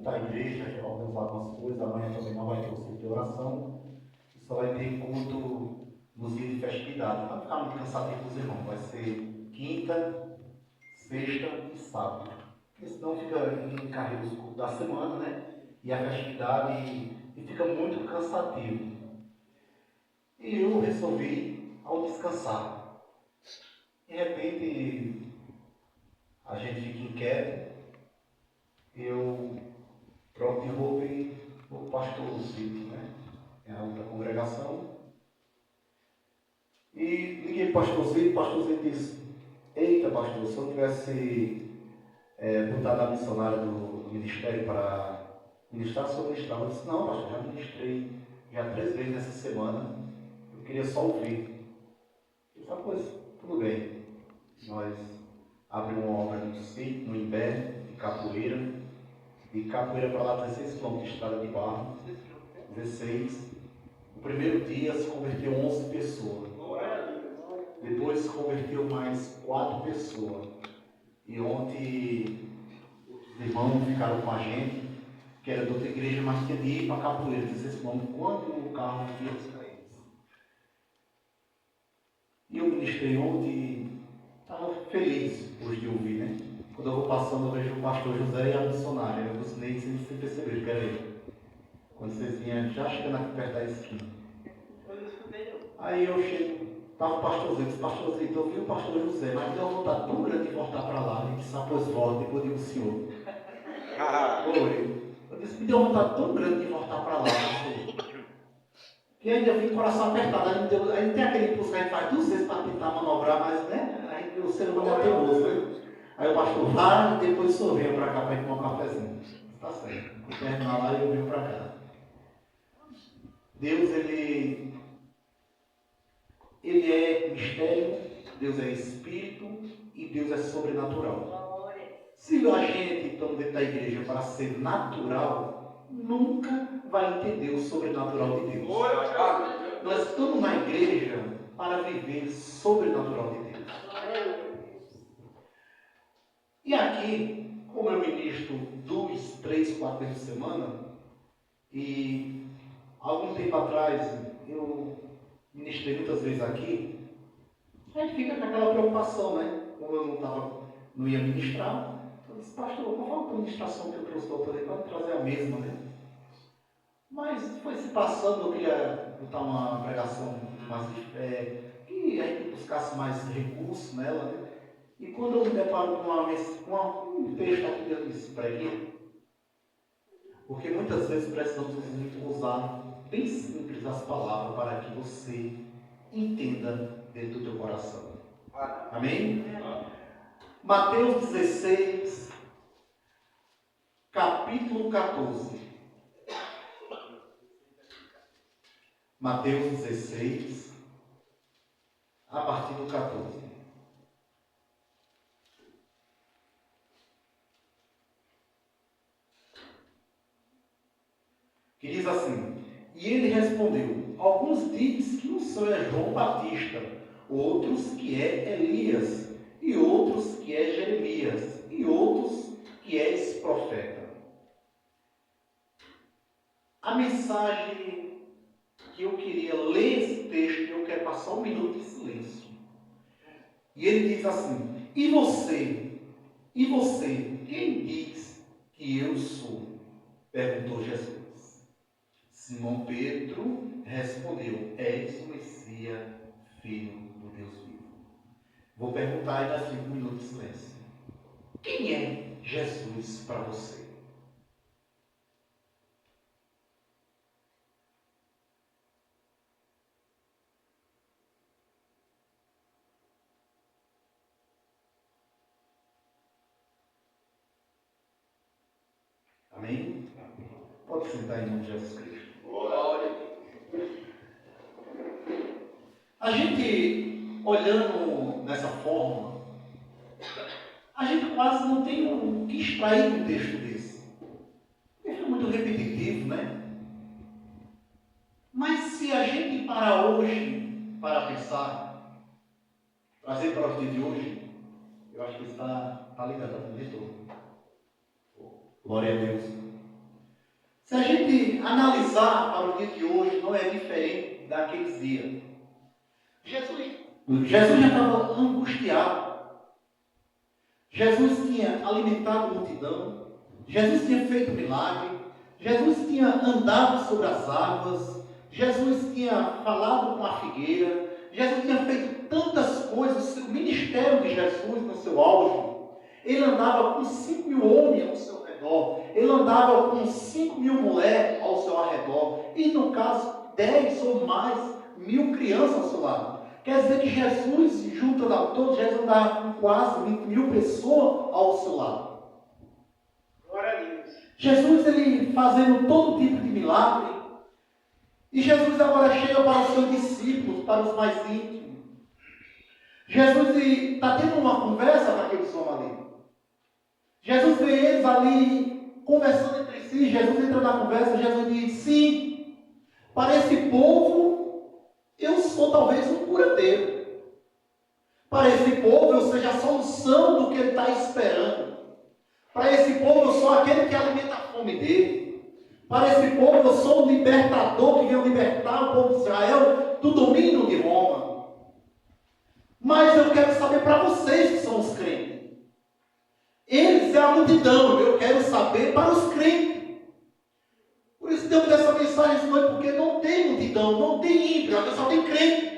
Da igreja, organizar algumas coisas, amanhã também não vai ter o culto de oração, só vai ter culto nos dias de festividade. Não vai ficar muito cansativo para os irmãos, vai ser quinta, sexta e sábado. Porque senão fica encarrega os cultos da semana, né? E a festividade e fica muito cansativo. E eu resolvi ao descansar. De repente a gente fica inquieto, eu troco de roupa e o pastor Cito, né? É a outra congregação. E liguei para o pastor Zito disse: eita, pastor, se eu tivesse botado a missionária do ministério para ministrar, se eu ministrava. Eu disse: não, pastor, já ministrei já 3 vezes nessa semana, eu queria só ouvir. Eu disse: pois, tudo bem. Nós abrimos uma obra no sítio, no Imbé, de Capoeira para lá, 16 km de estrada de barro, 16. O primeiro dia se converteu 11 pessoas. Depois se converteu mais 4 pessoas. E ontem os irmãos ficaram com a gente, que era de outra igreja, mas tinha de ir para Capoeira, 16 km, quando o carro via os crentes. E eu ministrei ontem e estava feliz hoje de ouvir, né? Quando eu vou passando, eu vejo o pastor José e a missionária. Eu bucinei sem perceber que era ele. Quando vocês vinham, já chegando aqui perto da esquina. Aí eu chego, estava o pastorzinho, disse: pastorzinho, eu vi o pastor José, mas deu uma vontade tão grande de voltar para lá. Ele disse: pois volta, depois eu digo: o senhor. Foi. Eu disse: me deu uma vontade tão grande de voltar para lá, pastor. Que ainda eu vim com o coração apertado. Aí tem aquele impulso que a gente faz 2 vezes para tentar manobrar, mas né? Aí o ser humano é teimoso, né? Aí o pastor vai e depois o senhor venha para cá para ir tomar um cafezinho. Está certo. Vou terminar lá e eu venho para cá. Deus, ele é mistério, Deus é espírito e Deus é sobrenatural. Se a gente estamos dentro da igreja para ser natural, nunca vai entender o sobrenatural de Deus. Nós estamos na igreja para viver sobrenatural de Deus. E aqui, como eu ministro 2, 3, 4 vezes por semana, e algum tempo atrás eu ministrei muitas vezes aqui, a gente fica com aquela preocupação, né? Como eu não ia ministrar, eu disse: pastor, qual foi a ministração que eu trouxe da outra vez? Pode trazer a mesma, né? Mas foi se passando, eu queria botar uma pregação mais de fé, que a gente buscasse mais recursos nela, né? E quando eu me deparo com um texto aqui dentro desse preguinho, porque muitas vezes precisamos usar bem simples as palavras para que você entenda dentro do teu coração. Amém? Mateus 16, capítulo 14. Mateus 16, a partir do 14. Que diz assim: e ele respondeu: alguns dizem que o Senhor é João Batista, outros que é Elias, e outros que é Jeremias, e outros que é esse profeta. A mensagem que eu queria ler esse texto, eu quero passar 1 minuto de silêncio. E ele diz assim: e você? E você? Quem diz que eu sou? Perguntou Jesus. Simão Pedro respondeu: és o Messias, filho do Deus vivo. Vou perguntar e dar 5 minutos de silêncio. Quem é Jesus para você? Amém? Pode sentar em nome de Jesus Cristo. Glória. A gente, olhando dessa forma, a gente quase não tem o que extrair de um texto desse. Ele é muito repetitivo, né? Mas se a gente parar hoje para pensar, trazer para o dia de hoje, eu acho que está ligado ao diretor. Glória a Deus. Se a gente analisar para o dia de hoje, não é diferente daqueles dias. Jesus já estava angustiado. Jesus tinha alimentado a multidão. Jesus tinha feito milagre. Jesus tinha andado sobre as águas. Jesus tinha falado com a figueira. Jesus tinha feito tantas coisas. O ministério de Jesus no seu auge. Ele andava com 5.000 homens ao seu redor. Ele andava com 5.000 mulheres ao seu redor. E no caso, 10 ou mais mil crianças ao seu lado. Quer dizer que Jesus, junto a todos, Jesus andava com quase 20.000 pessoas ao seu lado. Glória a Deus. Jesus, ele fazendo todo tipo de milagre. E Jesus agora chega para os seus discípulos, para os mais íntimos. Jesus está tendo uma conversa com aqueles homens ali. Jesus vê eles ali conversando entre si. Jesus entra na conversa. Jesus diz: sim, para esse povo eu sou talvez um curandeiro. Para esse povo eu seja a solução do que ele está esperando. Para esse povo eu sou aquele que alimenta a fome dele. Para esse povo eu sou o libertador que veio libertar o povo de Israel do domínio de Roma. Mas eu quero saber para vocês que são os crentes. Eles é a multidão, eu quero saber para os crentes. Por isso Deus dessa mensagem essa noite, porque não tem multidão, não tem ímpio, só tem crente.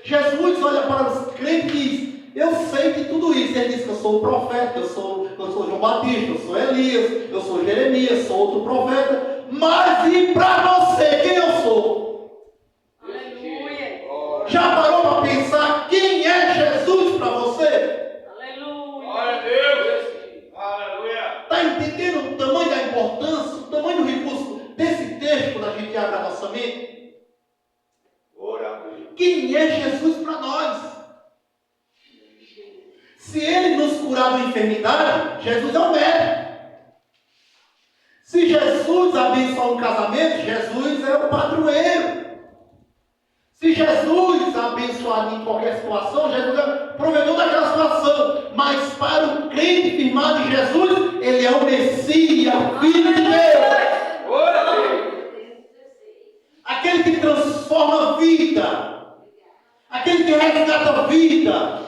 Jesus olha para os crentes e diz: eu sei de tudo isso. Ele diz que eu sou o profeta, eu sou João Batista, eu sou Elias, eu sou Jeremias, sou outro profeta. Mas e para você, quem eu sou? Aleluia. Já parou para pensar quem é Jesus para você? Glória a Deus. Aleluia. Está entendendo o tamanho da importância, o tamanho do recurso desse texto quando a gente abre a nossa mente? Quem é Jesus para nós? Se ele nos curar da enfermidade, Jesus é o médico. Se Jesus abençoar um casamento, Jesus é o padroeiro. Se Jesus abençoar em qualquer situação, Jesus é o provedor daquela situação. Mas para o crente firmado em Jesus, ele é o Messias, Filho de Deus. Aquele que transforma a vida. Aquele que resgata a vida.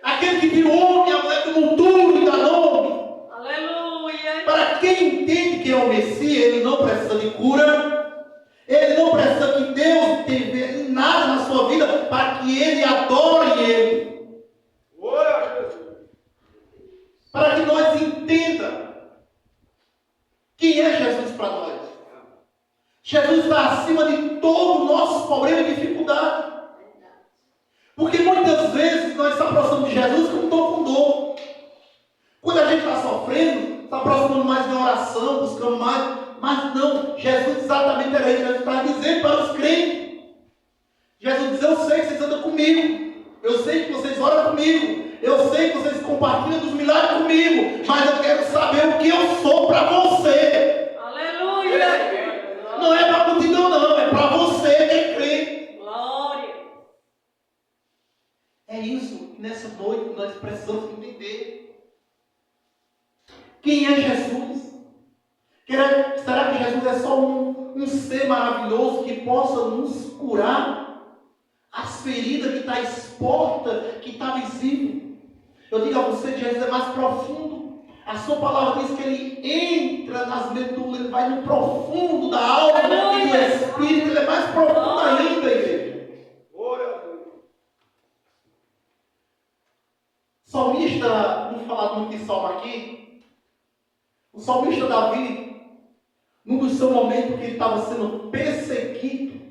Aquele que vira o homem, a mulher do monturo e dá nome. Aleluia. Para quem entende que é o Messias, ele não precisa de cura. Ele não precisa que Deus tenha nada na sua vida para que ele adore ele. Para que nós entendamos quem é Jesus para nós. Jesus está acima de todo o nosso problema e dificuldade. Porque muitas vezes nós nos aproximamos de Jesus como estou com dor. Quando a gente está sofrendo, está aproximando mais de oração, buscando mais. Mas não, Jesus exatamente era isso. Jesus estava dizendo para os crentes. Jesus diz: eu sei que vocês andam comigo. Eu sei que vocês oram comigo. Eu sei que vocês compartilham dos milagres comigo. Mas eu quero saber o que eu sou para você. Aleluia. Não é para a multidão, não. É para você que é crente. Glória. É isso que nessa noite nós precisamos entender. Quem é Jesus? Será que Jesus é só um ser maravilhoso que possa nos curar as feridas que está exposta, que está visível? Eu digo a você que Jesus é mais profundo. A sua palavra diz que ele entra nas medulas, ele vai no profundo da alma e do espírito. Ele é mais profundo ainda, igreja. O salmista, vamos falar muito de salmo aqui. O salmista Davi, num dos seus momentos que ele estava sendo perseguido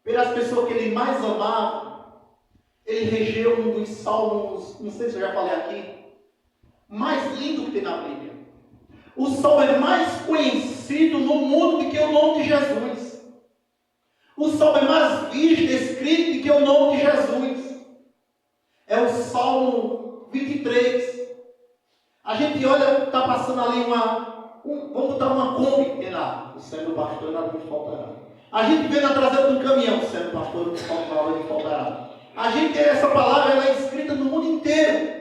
pelas pessoas que ele mais amava, ele regeu um dos salmos, não sei se eu já falei aqui, mais lindo que tem na Bíblia. O salmo é mais conhecido no mundo do que o nome de Jesus. O salmo é mais visto, escrito do que o nome de Jesus. É o Salmo 23. A gente olha, está passando ali vamos botar uma Kombi, tem lá, o Senhor pastor, nada me faltará. A gente vê na traseira de um caminhão, o Senhor pastor, nada me faltará. A gente tem essa palavra, ela é escrita no mundo inteiro.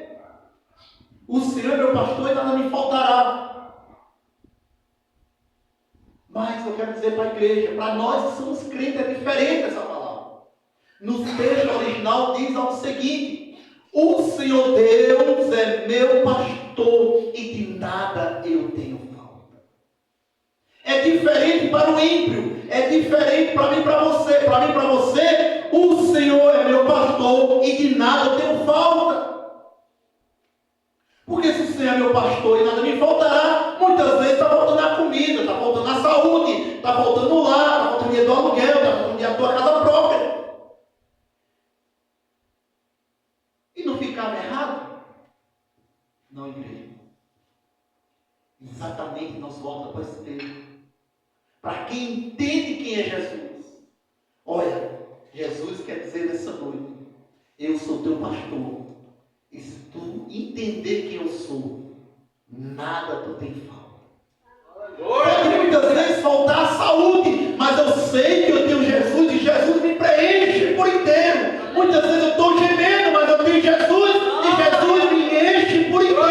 O Senhor é meu pastor e nada me faltará. Mas eu quero dizer para a igreja, para nós que somos crentes, é diferente essa palavra. No texto original diz o seguinte: o Senhor Deus é meu pastor e de nada eu tenho falta. É diferente para o ímpio, é diferente para mim e para você. Para mim e para você, o Senhor é meu pastor e de nada eu tenho falta. Porque se o Senhor é meu pastor e nada me faltará, muitas vezes está faltando a comida, está faltando a saúde, está faltando o lar, está faltando o dinheiro do aluguel, está faltando o dinheiro da tua casa própria. E não ficava errado? Não, igreja. Exatamente nós voltamos para esse texto. Para quem entende quem é Jesus. Olha, Jesus quer dizer nessa noite: eu sou teu pastor. E se tu entender quem eu sou, nada tu tem falta. Pode muitas vezes faltar a saúde, mas eu sei que eu tenho Jesus e Jesus me preenche por inteiro. Muitas vezes eu estou gemendo, mas eu tenho Jesus e Jesus me enche por inteiro.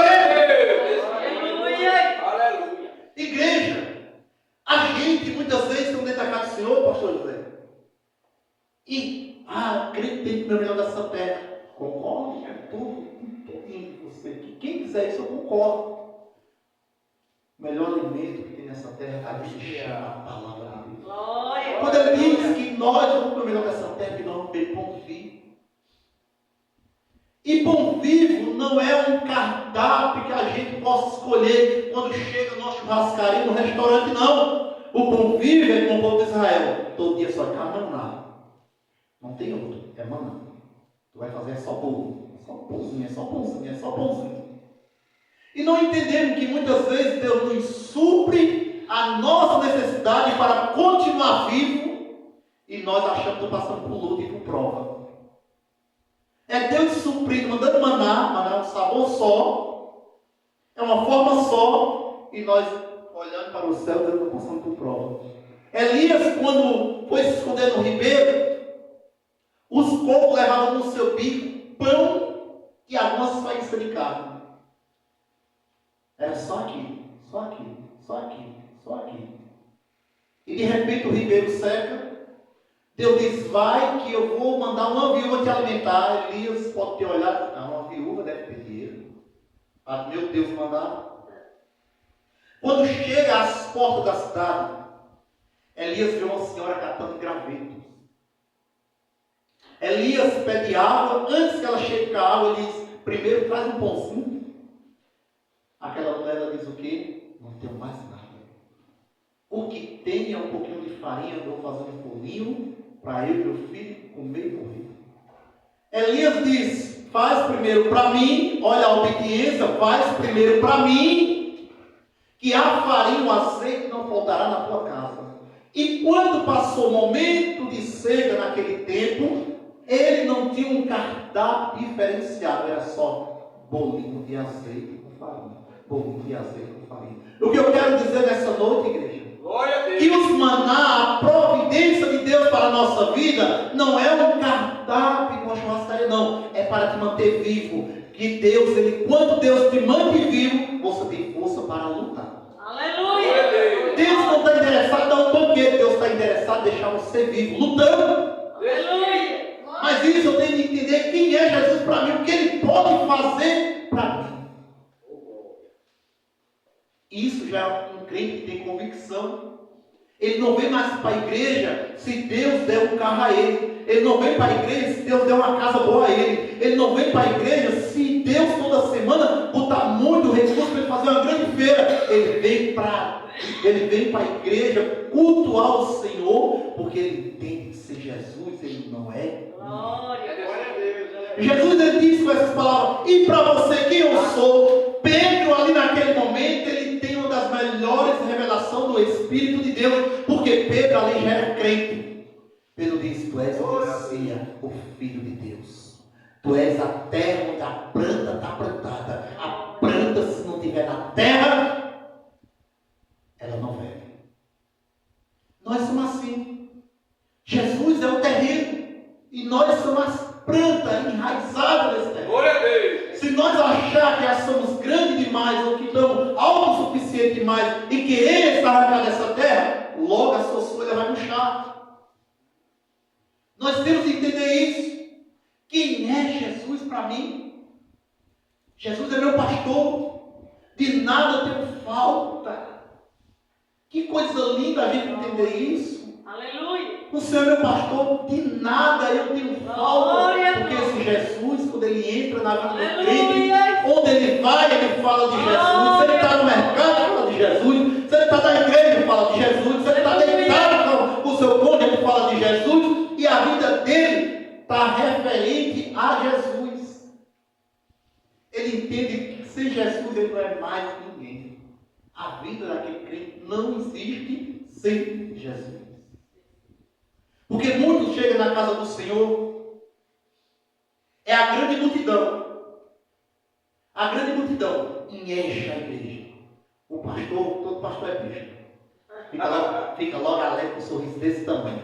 Aleluia. Igreja, a gente muitas vezes está dentro da casa do Senhor, pastor José. E, crente tem que comer o melhor dessa terra. Concordo, é tudo de você. Quem quiser isso, eu concordo. O melhor alimento que tem nessa terra é a palavra de Deus. Glória. Quando ele diz que nós vamos comer o melhor dessa terra, que nós vamos ter pão vivo. E pão vivo não é um cardápio que a gente possa escolher quando chega no nosso churrascaria, no restaurante, não. O pão vivo é como o povo de Israel. Todo dia só é maná. Não tem outro, é maná. Tu vai fazer só bolo, só pãozinho, é só pãozinho, é só pãozinho. E não entendemos que muitas vezes Deus nos supre a nossa necessidade para continuar vivo e nós achamos que estamos passando por luta e por prova. É Deus suprindo, mandando maná é um sabor só, é uma forma só, e nós olhando para o céu, Deus está passando por prova. Elias, quando foi se esconder no ribeiro, os corvos levavam no seu bico pão e algumas faíscas de carne. Era só aqui, só aqui, só aqui, só aqui. E de repente o ribeiro seca. Deus diz: vai que eu vou mandar uma viúva te alimentar. Elias pode ter olhado: não, uma viúva deve ter dinheiro. Meu Deus mandar. Quando chega às portas da cidade, Elias vê uma senhora catando gravetos. Elias pede água. Antes que ela chegue com a água, ele diz: primeiro traz um pãozinho. Aquela mulher, ela diz o quê? Não tenho mais nada. O que tem é um pouquinho de farinha. Eu vou fazer um bolinho para eu e meu filho comer e morrer. Elias diz: faz primeiro para mim. Olha a obediência. Faz primeiro para mim, que a farinha e o azeite não faltará na tua casa. E quando passou o momento de seca naquele tempo, ele não tinha um cardápio diferenciado, era só bolinho de azeite com farinha. Bolinho de azeite com farinha. O que eu quero dizer nessa noite, igreja, que os maná, a providência de Deus para a nossa vida, não é um cardápio com a churrascaria, não. É para te manter vivo. Que Deus, quando Deus te mantém vivo, você tem força para lutar. Aleluia. Deus não está interessado em dar um banquete, Deus está interessado em deixar você vivo, lutando. Aleluia. Mas isso eu tenho que entender quem é Jesus para mim, o que Ele pode fazer para mim. Isso já é um crente que tem convicção. Ele não vem mais para a igreja se Deus der um carro a ele. Ele não vem para a igreja se Deus der uma casa boa a ele. Ele não vem para a igreja se Deus toda semana botar muito recurso para ele fazer uma grande feira. Ele vem para a igreja cultuar o Senhor, porque ele entende que ser Jesus, ele não é. Glória a Deus. Jesus, ele disse com essas palavras: e para você quem eu sou? Pedro, ali naquele momento, ele tem uma das melhores revelações do Espírito de Deus, porque Pedro ali já era crente. Pedro diz: tu és o Messias, o Filho de Deus. Tu és a terra onde a planta está plantada. A planta, se não estiver na terra, ela não vive. Nós somos assim. Jesus é o terreno e nós somos as plantas enraizadas nesse terreno. Glória a Deus. Se nós achar que já somos grandes demais ou que estamos autossuficientes demais e querer estar arrancar dessa terra, logo a sua folha vai murchar. Nós temos que entender isso. Quem é Jesus para mim? Jesus é meu pastor. De nada eu tenho falta. Que coisa linda a gente entender isso. Aleluia. O Senhor é meu pastor, de nada eu tenho falta. Porque esse Jesus, quando ele entra na vida do crente, onde ele vai, ele fala de Jesus. Se ele está no mercado, ele fala de Jesus. Se ele está na igreja, ele fala de Jesus. Se ele está deitado com o seu cônjuge, ele fala de Jesus. E a vida dele está referente a Jesus. Ele entende que sem Jesus ele não é mais ninguém. A vida daquele crente não existe sem Jesus. Porque muitos chegam na casa do Senhor, é a grande multidão. A grande multidão enche a igreja. O pastor, todo pastor é bicho. Fica logo alegre com um sorriso desse tamanho.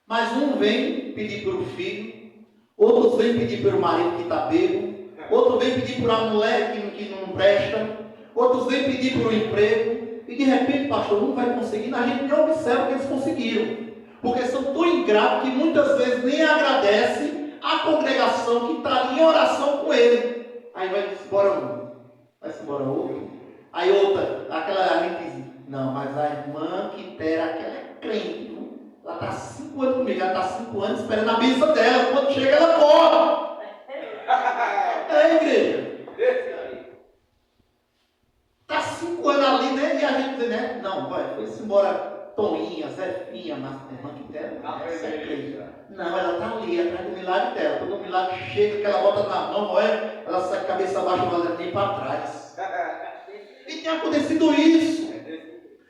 Mas um vem pedir pelo filho, outros vêm pedir pelo marido que está bêbado, outro vem pedir por uma mulher que não presta, outros vêm pedir por um emprego, e de repente, pastor, não vai conseguir, a gente nem observa que eles conseguiram. Porque são tão ingratos que muitas vezes nem agradecem a congregação que está ali em oração com ele. Aí vai-se embora um, vai-se embora outro. Aí outra, aquela a gente diz, não, mas a irmã Quitéria, aquela é crente, viu? Ela está 5 anos comigo, ela está 5 anos esperando a bênção dela, quando chega ela corre. É, igreja. Está 5 anos ali, né? E a gente diz, né? Não, vai, foi-se embora Toninha, Zefinha, mas a irmã Quitéria, não, ela está ali, atrás do milagre dela. Quando o milagre chega, que ela bota na mão, olha, ela sai a cabeça abaixo, não vai nem para trás. E tem acontecido isso.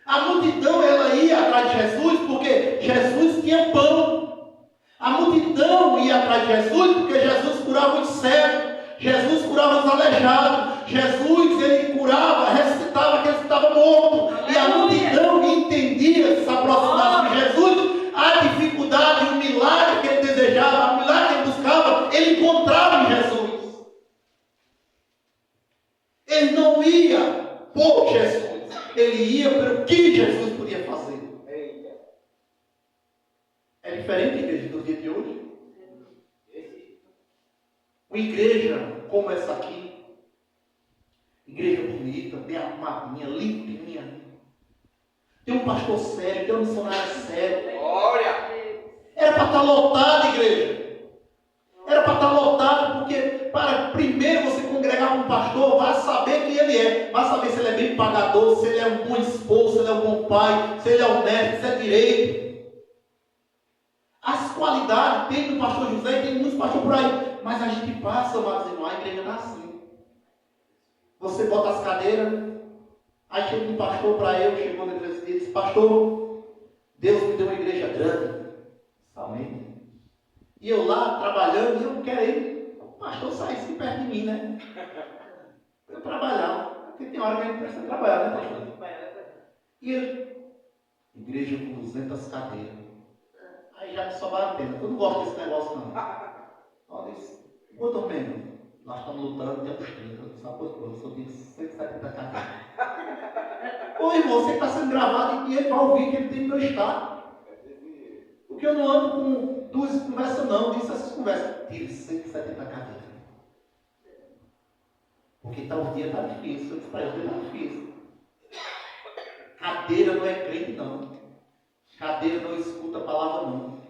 A multidão, ela ia atrás de Jesus, porque Jesus tinha pão. A multidão ia atrás de Jesus, porque Jesus curava os cegos, Jesus curava os aleijados, Jesus, ele curava, ressuscitava aqueles que estavam mortos. E a multidão entendia, se aproximasse de Jesus, a dificuldade, o milagre que ele desejava, o milagre que ele buscava, ele encontrava em Jesus. Ele não ia por Jesus, ele ia pelo que Jesus podia fazer. É diferente, igreja, do dia de hoje. Uma igreja como essa aqui, igreja bonita, bem arrumadinha, limpinha, tem um pastor sério, tem um missionário sério. Glória! Era para estar lotado, igreja. Era para estar lotado, porque para primeiro você congregar com um pastor, vai saber quem ele é, vai saber se ele é bem pagador, se ele é um bom esposo, se ele é um bom pai, se ele é honesto, se é direito. As qualidades tem do pastor José e tem muitos pastores por aí. Mas a gente passa, amados irmãos, a igreja não é assim. Você bota as cadeiras, aí chega um pastor para eu, chegou na igreja e disse, pastor, Deus me deu uma igreja grande. Amém. E eu lá trabalhando, e eu não quero o pastor saísse de perto de mim, né? Eu trabalhar, porque tem hora que a gente precisa trabalhar, né, pastor? E eu, igreja com 200 cadeiras. Aí já me sobraram tempo. Eu não gosto desse negócio, não. Olha isso. Quanto menos? Nós estamos lutando, temos 30. Sabe quanto? Eu só tenho 170 cadeiras. Ô irmão, você está sendo gravado e ele vai ouvir que ele tem no meu estado. Porque eu não ando com 2 conversas, não. Disse essas conversas. Tire 170 cadeiras. Porque tal dia está difícil. Eu disse para ele, está difícil. Cadeira não é crente, não. Cadeira não escuta a palavra, não.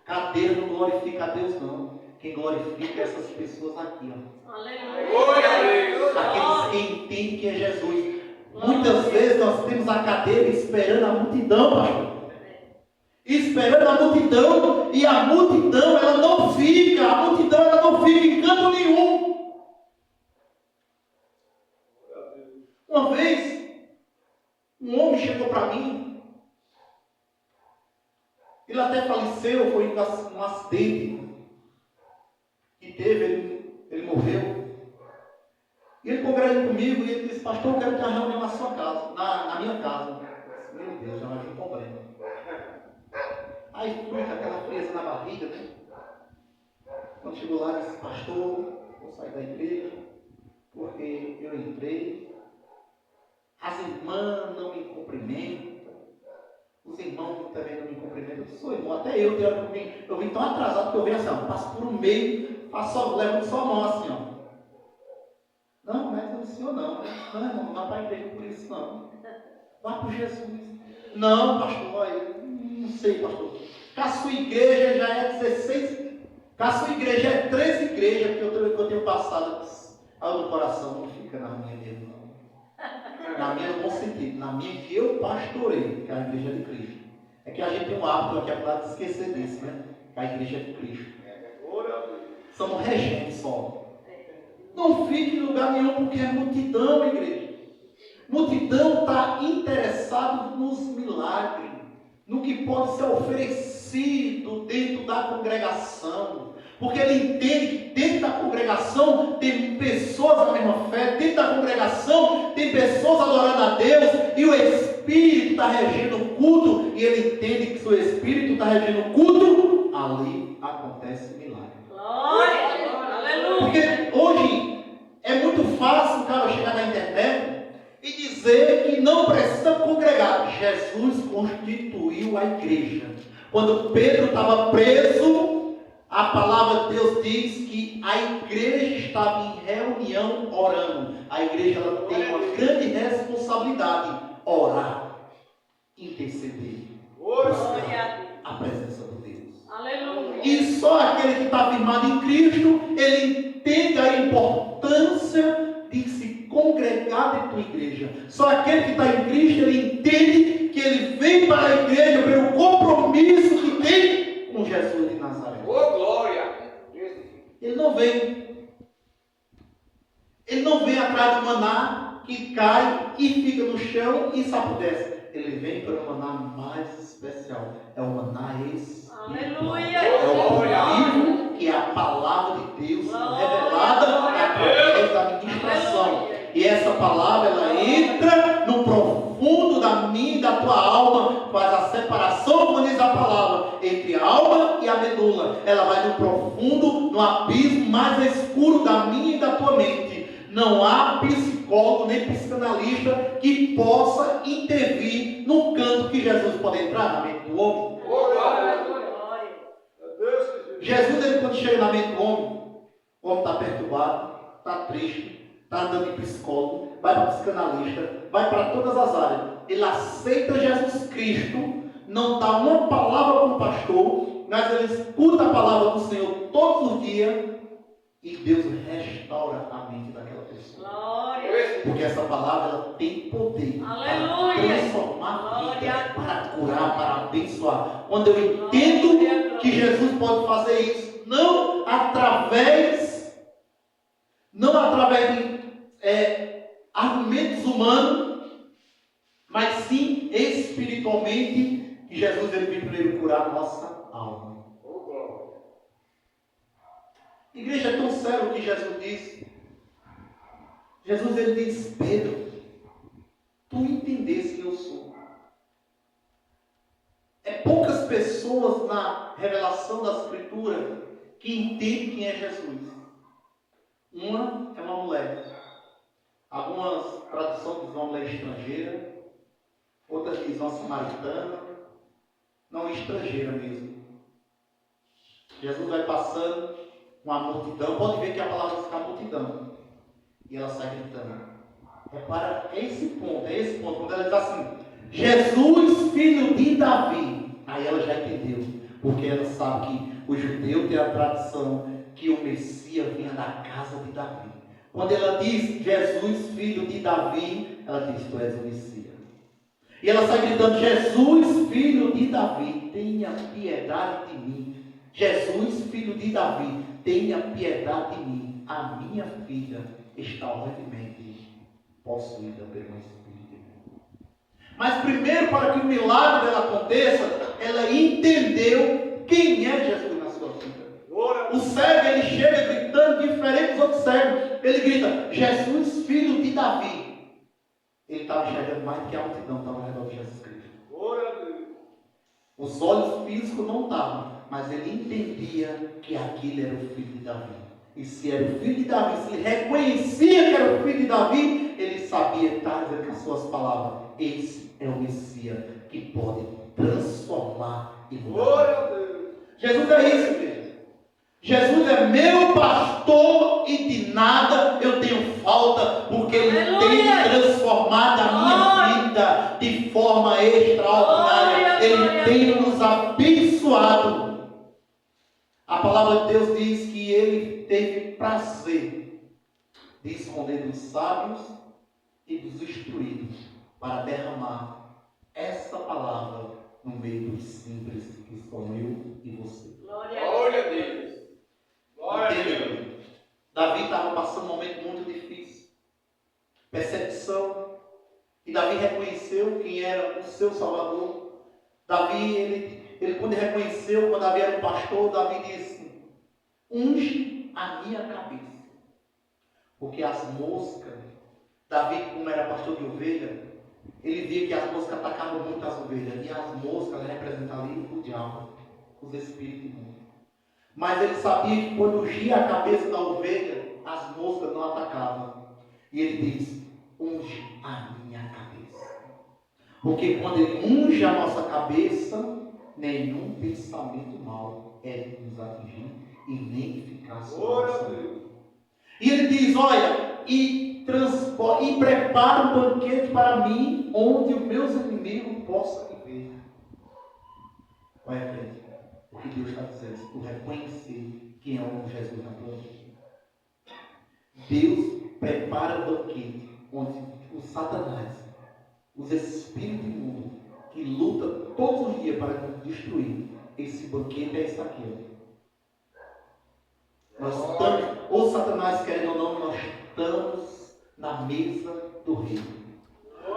Cadeira não glorifica a Deus, não. Quem glorifica é essas pessoas aqui, ó. Aleluia! Aqueles que entendem que é Jesus. Muitas vezes nós temos a cadeira esperando a multidão, pastor. Esperando a multidão, e a multidão ela não fica em canto nenhum. Uma vez, um homem chegou para mim, ele até faleceu, foi um acidente que teve, ele morreu. E ele congregou comigo e ele disse, pastor, eu quero ter uma reunião na sua casa, na minha casa. Eu disse, meu Deus, já vai ter um problema. Aí fui com aquela frieza na barriga, né? Quando chegou lá, disse, pastor, vou sair da igreja, porque eu entrei, as irmãs não me cumprimentam, os irmãos também não me cumprimentam. Eu sou irmão, até eu, tem hora que eu vim tão atrasado que eu venho assim, ó, passo por um meio, levo só a mão assim, ó. Não, mas o senhor não. Não, irmão, não vai para a igreja por isso, não. Vá por Jesus. Não, pastor, olha, não sei, pastor. Que a sua igreja já é 16, que a sua igreja é 13 igrejas que eu tenho passado no coração, não fica na minha mesmo, não. Na minha no bom sentido, na minha que eu pastorei, que é a igreja de Cristo. É que a gente tem um hábito aqui, apesar de esquecer disso, né? Que a igreja é de Cristo. Somos regentes só. Não fique em lugar nenhum, porque é multidão, igreja. Multidão está interessado nos milagres, no que pode ser oferecido dentro da congregação. Porque ele entende que dentro da congregação tem pessoas da mesma fé, dentro da congregação tem pessoas adorando a Deus, e o Espírito está regendo o culto, e ele entende que se o Espírito está regendo o culto, ali acontece milagre. Glória! Aleluia! Porque hoje é muito fácil o cara chegar na internet e dizer que não precisa congregar. Jesus constituiu a igreja. Quando Pedro estava preso, a palavra de Deus diz que a igreja estava em reunião orando. A igreja ela tem uma grande responsabilidade: orar, interceder, buscar a presença de Deus. Aleluia! E só aquele que está firmado em Cristo, ele entende a importância de se congregar dentro da igreja. Só aquele que está em Cristo, ele entende que ele vem para a igreja pelo compromisso que tem com Jesus de Nazaré. Oh, glória! Ele não vem atrás do maná que cai e fica no chão e sapudece. Ele vem para o maná mais especial. É o maná espiritual. Aleluia! É o vivo, que é a palavra de Deus revelada através da ministração. E essa palavra, ela entra no profundo da minha e da tua alma, faz a separação, como diz a palavra, entre a alma e a medula. Ela vai no profundo, no abismo mais escuro da minha e da tua mente. Não há psicólogo nem psicanalista que possa intervir no canto que Jesus pode entrar na mente do homem. Jesus, ele, quando chega na mente do homem, o homem está perturbado, está triste, está andando em psicólogo, vai para psicanalista, vai para todas as áreas. Ele aceita Jesus Cristo, não dá uma palavra para o pastor, mas ele escuta a palavra do Senhor todos os dias e Deus restaura a mente daquela pessoa. Glória! Porque essa palavra ela tem poder Aleluia! para transformar a vida, Glória! para curar, para abençoar. Quando eu entendo que Jesus pode fazer isso, não através de argumentos humanos, mas sim espiritualmente, que Jesus ele vem primeiro curar a nossa alma. Igreja, é tão sério o que Jesus disse. Jesus ele diz: Pedro, tu entendeste quem eu sou. É poucas pessoas na revelação da Escritura que entendem quem é Jesus. Uma é uma mulher. Algumas traduções dizem uma mulher estrangeira, outras dizem uma samaritana, não estrangeira mesmo. Jesus vai passando com a multidão, pode ver que a palavra diz que a multidão, e ela sai gritando. Repara, é esse ponto, quando ela diz assim: Jesus, filho de Davi. Aí ela já entendeu, porque ela sabe que o judeu tem a tradição que o Messias vinha da casa de Davi. Quando ela diz Jesus, filho de Davi, ela diz: tu és o Messias. E ela sai gritando: Jesus, filho de Davi, tenha piedade de mim. Jesus, filho de Davi, tenha piedade de mim. A minha filha está horrivelmente possuída pelo Espírito. Mas primeiro, para que o milagre dela aconteça, ela entendeu quem é Jesus na sua vida. O cego, ele chega gritando diferente dos outros cegos. Ele grita: Jesus, filho de Davi. Ele estava enxergando mais do que a multidão estava ao redor de Jesus Cristo. Os olhos físicos não estavam, mas ele entendia que aquele era o filho de Davi. E se era o filho de Davi, se ele reconhecia que era o filho de Davi, ele sabia, está dizendo com as suas palavras, esse é o Messias que pode transformar e mudar. Glória a Deus. Jesus é isso, igreja. Jesus é meu pastor e de nada eu tenho falta, porque Ele tem transformado a minha vida de forma extraordinária. Ele tem nos abençoado. A palavra de Deus diz que Ele teve prazer de esconder dos sábios e dos instruídos para derramar essa palavra no meio dos simples que sou eu e você. Glória a Deus. Glória a Deus. Davi estava passando um momento muito difícil. Perseguição. E Davi reconheceu quem era o seu Salvador. Davi, ele quando reconheceu, quando Davi era um pastor, Davi disse: unge a minha cabeça. Porque as moscas, Davi, como era pastor de ovelha, ele via que as moscas atacavam muito as ovelhas. E as moscas representam ali o diabo, os espíritos imundos. Mas ele sabia que quando ungia a cabeça da ovelha, as moscas não atacavam. E ele diz: unge a minha cabeça. Porque quando ele unge a nossa cabeça, nenhum pensamento mau é nos atingir e nem ficar sobre nós. E ele diz: olha, e prepara um banquete para mim, onde os meus inimigos possam me ver. Olha, frente, o que Deus está dizendo, se tu reconhecer quem é o Jesus na tua vida, Deus prepara um banquete onde o Satanás, os espíritos imundos, que lutam todos os dias para nos destruir, esse banquete é isso aqui. Nós estamos, ou Satanás querendo ou não, nós estamos na mesa do rei.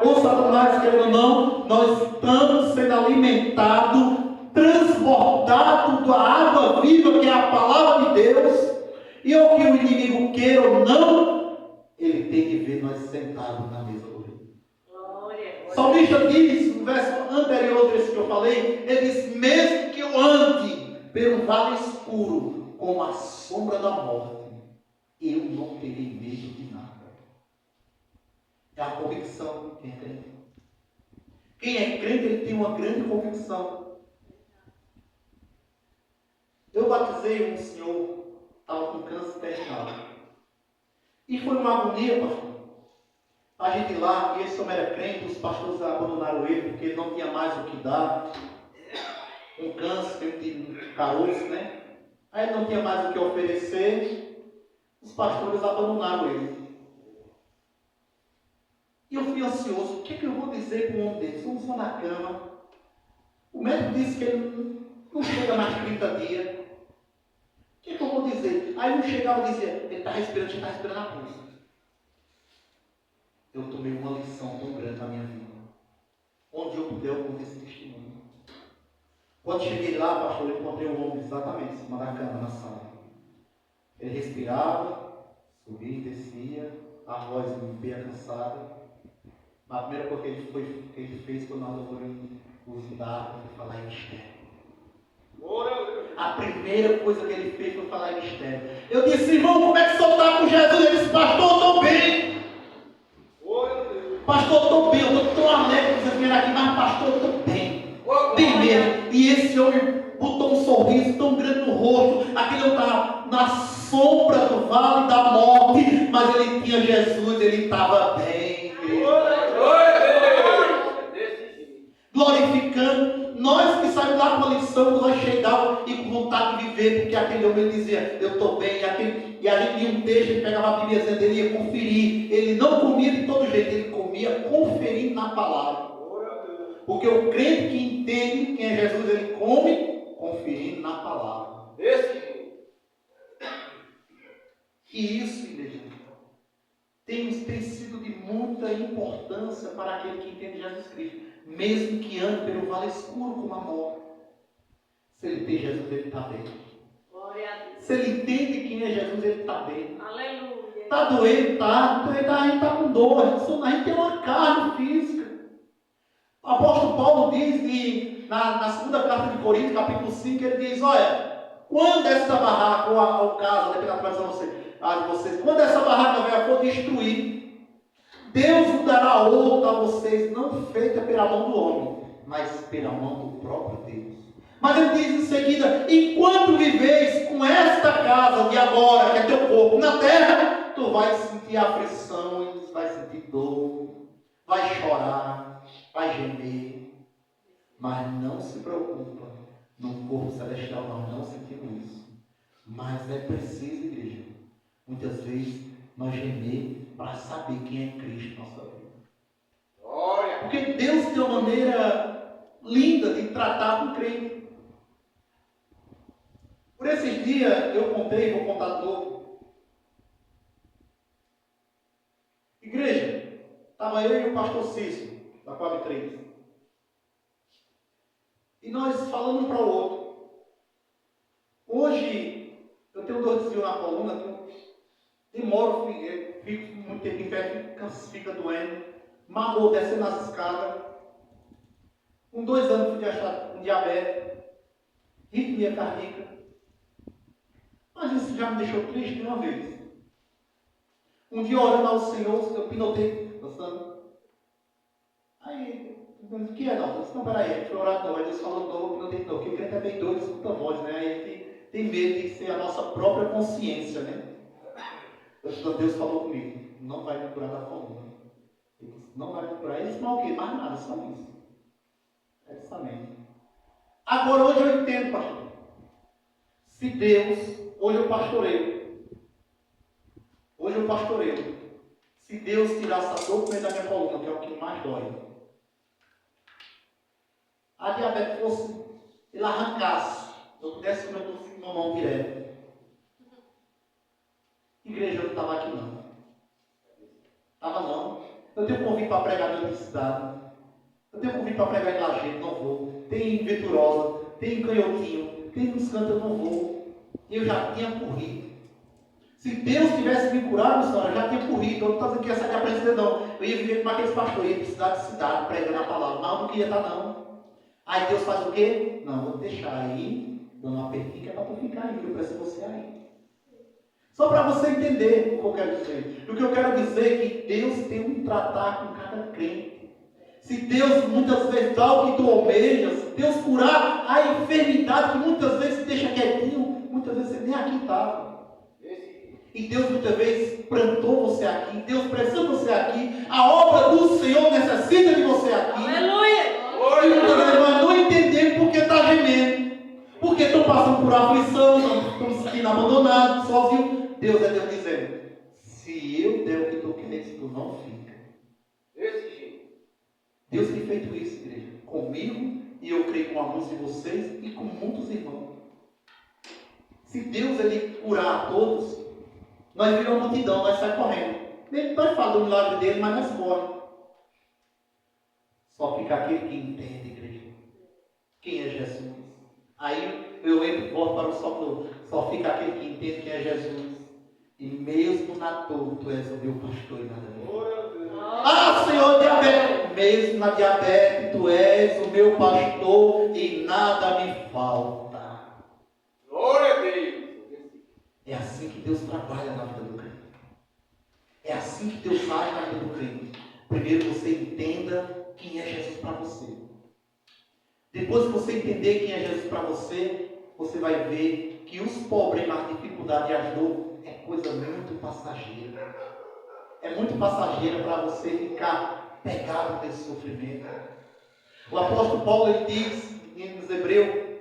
Ou Satanás querendo ou não, nós estamos sendo alimentados, transbordados da água viva que é a palavra de Deus. E o que o inimigo queira ou não, ele tem que ver nós sentados na mesa do rei. O salmista diz, no verso anterior desse que eu falei, ele diz: mesmo que eu ande pelo vale escuro, com a sombra da morte, eu não terei medo de nada. É a convicção de quem é crente. Quem é crente, ele tem uma grande convicção. Eu batizei um senhor, estava com câncer terminal. E foi uma agonia, pastor. A gente lá, e esse homem era crente, os pastores abandonaram ele, porque ele não tinha mais o que dar. Um câncer de caroço, né? Aí ele não tinha mais o que oferecer, os pastores abandonaram ele. E eu fui ansioso: o que é que eu vou dizer para um homem desse? Vamos lá na cama. O médico disse que ele não chega mais de 30 dias. O que é que eu vou dizer? Aí um chegava e dizia: ele está respirando, a pulsa. Eu tomei uma lição tão grande na minha vida. Onde eu puder, eu conto esse testemunho. Quando cheguei lá, pastor, eu encontrei um homem exatamente em cima da cama, na sala. Ele respirava, subia e descia, a voz bem cansada. A primeira coisa que ele fez foi nós oramos os dados para falar em mistério. A primeira coisa que ele fez foi falar em mistério. Eu disse: irmão, como é que o senhor está com Jesus? Ele disse: pastor, eu estou bem. Pastor, eu estou bem, eu estou tão alegre que vocês vieram aqui, mas pastor, eu estou bem. Bem mesmo. E esse homem botou um sorriso tão grande no rosto. Aquele homem estava na sombra do vale da morte, mas ele tinha Jesus, ele estava bem. Glorificando. Nós que saímos lá com a lição, nós chegávamos e com vontade de viver, porque aquele homem dizia: eu estou bem. E a gente ia um texto, ele pegava a Bíblia, ele ia conferir. Ele não comia de todo jeito, ele comia conferindo na palavra. Porque o crente que entende quem é Jesus, ele come conferindo na palavra. E isso, igreja, tem sido de muita importância para aquele que entende Jesus Cristo. Mesmo que ande pelo vale escuro como a morte. Se ele tem Jesus, ele está bem. Se ele entende quem é Jesus, ele está bem. Aleluia. Está doendo? Está. A gente está com dor. A gente tem uma carne física. O apóstolo Paulo diz na segunda carta de Coríntios, capítulo 5, ele diz: olha, quando essa barraca, ou o caso, depende da tradução de vocês, quando essa barraca for destruir, Deus vos dará outra a vocês, não feita pela mão do homem, mas pela mão do próprio Deus. Mas ele diz em seguida: enquanto viveis com esta casa de agora, que é teu corpo na terra, tu vais sentir aflições, vais sentir dor, vai chorar, vai gemer. Mas não se preocupa, no corpo celestial nós não sentimos isso. Mas é preciso, igreja, muitas vezes nós gemer para saber quem é Cristo na nossa vida. Porque Deus tem uma maneira linda de tratar com o crente. Por esses dias eu contei, vou contar de novo. Igreja, estava eu e o pastor Cícero, da Coab 3. E nós falando um para o outro. Hoje, eu tenho dor de desvio na coluna, que eu demoro, fico muito tempo em pé, fica doendo, magoou descendo as escadas. Com 2 anos fui achar um diabetes, arritmia cardíaca. Mas isso já me deixou triste de uma vez. Um dia orando ao Senhor, eu pinotei, dançando. Aí, o que é não? Eu disse, não, peraí, foi orar não. Aí Deus falou não, eu pinotei não. Porque o crente é bem doido, escuta a voz, né? Aí tem medo de ser a nossa própria consciência, né? Então Deus falou comigo, não vai me curar da coluna. Ele disse, não vai me curar. Ele disse, mas o quê? Mais nada, só isso. É somente. Agora hoje eu entendo, pastor. Se Deus, hoje eu pastoreio. Hoje eu pastoreio. Se Deus tirasse a dor do meio da minha coluna, que é o que mais dói. A diabetes fosse, ele arrancasse, eu pudesse comer tudo com uma mão direto. Igreja, eu não estava aqui não. Estava não. Eu tenho convite para pregar na cidade. Eu tenho convite para pregar em Lajeado, não vou. Tem em Venturosa, tem em Canhotinho, tem nos cantos, eu não vou. Eu já tinha corrido. Se Deus tivesse me curado, senhora, eu já tinha corrido. Eu não estou dizendo que ia sair de aprender, não. Eu ia viver com aqueles pastores, ia de cidade, pregando a palavra. Mas eu não queria estar, não. Aí Deus faz o quê? Não, vou deixar aí, dando uma apertinho, que é para tu ficar aí, que eu preciso você aí. Só para você entender o que eu quero dizer. O que eu quero dizer é que Deus tem um tratar com cada crente. Se Deus muitas vezes dá o que tu almejas, se Deus curar a enfermidade que muitas vezes te deixa quietinho, muitas vezes você nem aqui estava. E Deus muitas vezes plantou você aqui, Deus precisa de você aqui, a obra do Senhor necessita de você aqui. Aleluia! E muitas vezes nós não entendemos porque está gemendo, porque estão passando por aflição, estão se sentindo abandonados, sozinhos. Deus é Deus dizendo, se eu der o que tu queres, tu não fica. Desse jeito. Deus tem feito isso, igreja, comigo, e eu creio com alguns de vocês e com muitos irmãos. Se Deus ele curar a todos, nós viramos uma multidão, nós saímos correndo. Ele nós falamos do milagre dele, mas nós corremos. Só fica aquele que entende, igreja, quem é Jesus. Aí eu entro e volto para o só fica aquele que entende quem é Jesus. E mesmo na dor, tu és o meu pastor e nada menos. Ah, Senhor, diabetes. Mesmo na diabetes, tu és o meu pastor e nada me falta. Glória a Deus. É assim que Deus trabalha na vida do crente. É assim que Deus age na vida do crente. Primeiro você entenda quem é Jesus para você. Depois que você entender quem é Jesus para você, você vai ver que os problemas, a dificuldade e as dores é coisa muito passageira. É muito passageira para você ficar pegado nesse sofrimento. O apóstolo Paulo ele diz em Hebreus,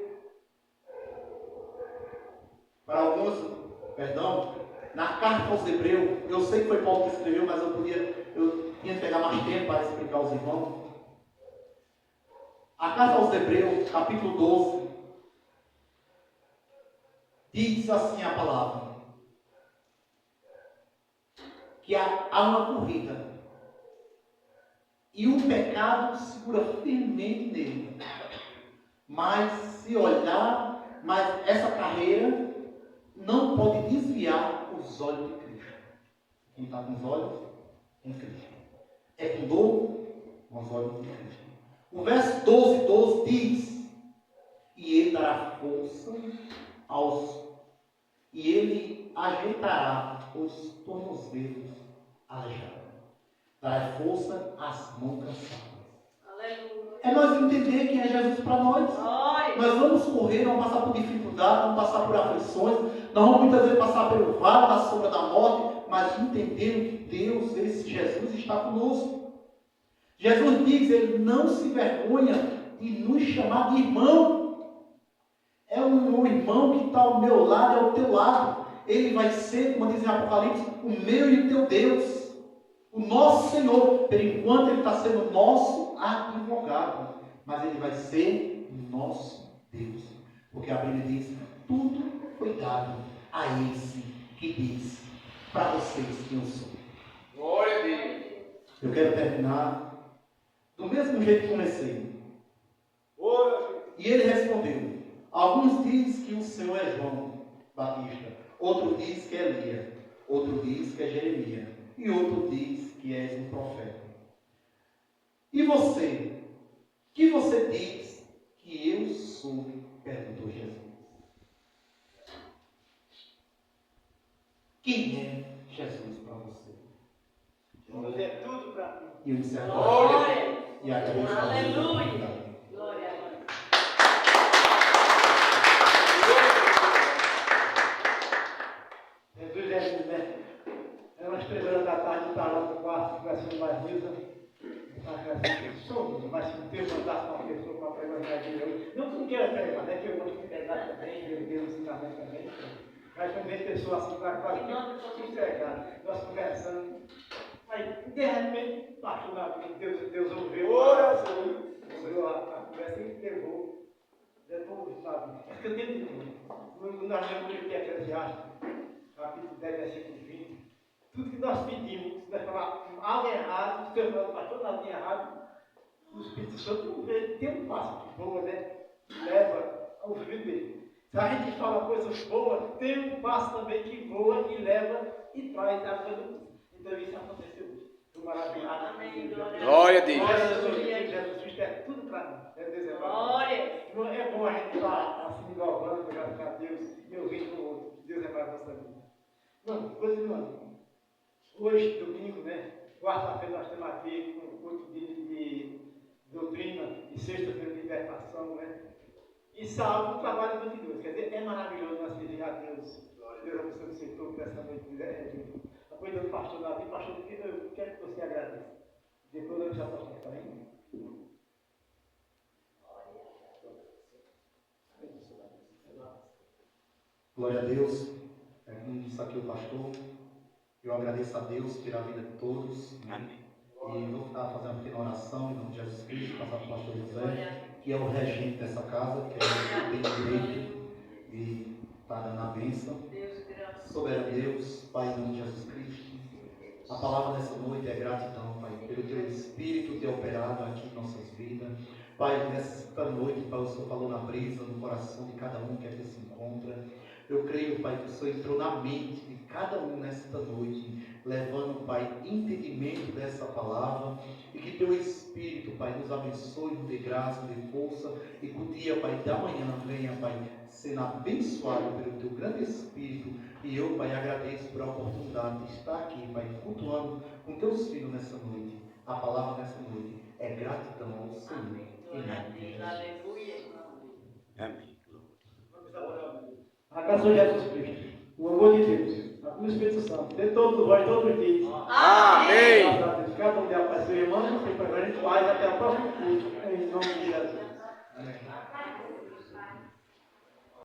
para alguns, na carta aos Hebreus, eu sei que foi Paulo que escreveu, mas eu tinha que pegar mais tempo para explicar aos irmãos. A carta aos Hebreus, capítulo 12, diz assim a palavra, que há uma corrida, e o pecado segura firmemente nele, mas essa carreira não pode desviar os olhos de Cristo. Quem está com os olhos em Cristo. É com dor, com os olhos de Cristo. O verso 12 diz, e ele dará força e ele ajeitará os tornozelos aleijados. Dará força às mãos cansadas. Aleluia. É nós entender quem é Jesus para nós. Glória. Nós vamos correr, vamos passar por dificuldades, vamos passar por aflições, nós vamos muitas vezes passar pelo vale da sombra da morte, mas entendendo que Deus, esse Jesus, está conosco. Jesus diz, ele não se vergonha de nos chamar de irmão. É um irmão que está ao meu lado, é ao teu lado. Ele vai ser, como diz em Apocalipse, o meu e o teu Deus. O nosso Senhor, por enquanto ele está sendo nosso advogado, mas ele vai ser nosso Deus. Porque a Bíblia diz, tudo foi dado a esse que diz para vocês quem eu sou. Glória a Deus. Eu quero terminar do mesmo jeito que comecei. E ele respondeu, alguns dizem que o Senhor é João Batista, outro diz que é Elias, outro diz que é Jeremias, e outro diz que és um profeta. E você? Que você diz que eu sou? Perguntou Jesus. Quem é Jesus para você? Jesus é tudo para mim. E eu disse agora. Glória. E acabei de falar. Aleluia. Glória a Deus. Jesus é tudo, né? É umas 3 horas da tarde, está lá no quarto, conversando com a Nilza. Mas se Deus mandasse uma pessoa para pregar na igreja hoje, não que não queira pregar, né? Que eu gosto de pregar também, eu Deus ensinamento também. Mas também pessoas assim, para quase que entregar, nós conversando. Aí, de repente, passou na vida, Deus ouviu. Ouviu a conversa e levou. Depois, sabe? É que eu tenho de nós lemos o que é Eclesiastes, capítulo 10, versículo 20. Tudo que nós pedimos, se nós falar algo errado, se eu falar pastor nada de errado, o Espírito Santo tem um passo que voa, né? Leva ao filho dele. Se a gente fala coisas boas, tem um passo também que voa e leva e traz a coisa boa. Então isso aconteceu hoje. Estou maravilhado. Amém. Glória a Deus. Glória a Deus. Jesus Cristo é tudo para mim. Deus é para mim. Glória. Não é bom a gente estar assim, louvando, graças a Deus, e ouvindo o outro. Deus é para a nossa vida. Não, continuando. Hoje, domingo, né? Quarta-feira nós temos aqui um culto de doutrina, e sexta-feira de libertação, né? E sábado, trabalho muito de Deus. Quer dizer, é maravilhoso nós servir a Deus. Deus abençoe o setor dessa noite. Apoio do pastor Davi, pastor, eu quero que você agradeça. Depois eu já posso estar indo. Glória a Deus. Como disse aqui o pastor, eu agradeço a Deus pela vida de todos. Amém. E vou estar fazendo uma pequena oração em nome de Jesus Cristo, passar para o pastor José, que é o regente dessa casa, que é o que tem direito de estar dando a bênção. Soberano Deus, Pai, em nome de Jesus Cristo. A palavra dessa noite é gratidão, Pai, pelo Teu Espírito ter operado aqui em nossas vidas. Pai, nesta noite, Pai, o Senhor falou na brisa, no coração de cada um que aqui se encontra. Eu creio, Pai, que o Senhor entrou na mente de cada um nesta noite, levando, Pai, entendimento dessa palavra, e que Teu Espírito, Pai, nos abençoe, nos dê graça, nos dê força, e que o dia, Pai, da manhã venha, Pai, sendo abençoado pelo Teu grande Espírito. E eu, Pai, agradeço por a oportunidade de estar aqui, Pai, cultuando com Teus filhos nessa noite. A palavra nessa noite é gratidão ao Senhor. Amém. Aleluia. Amém. A graça de Jesus Cristo, o amor de Deus, a cruz do Espírito Santo, de todos vós, todos os dias. Amém. Graças a Deus. Cada um de paz, seu irmão, sempre a gente faz até o próximo culto, em nome de Jesus.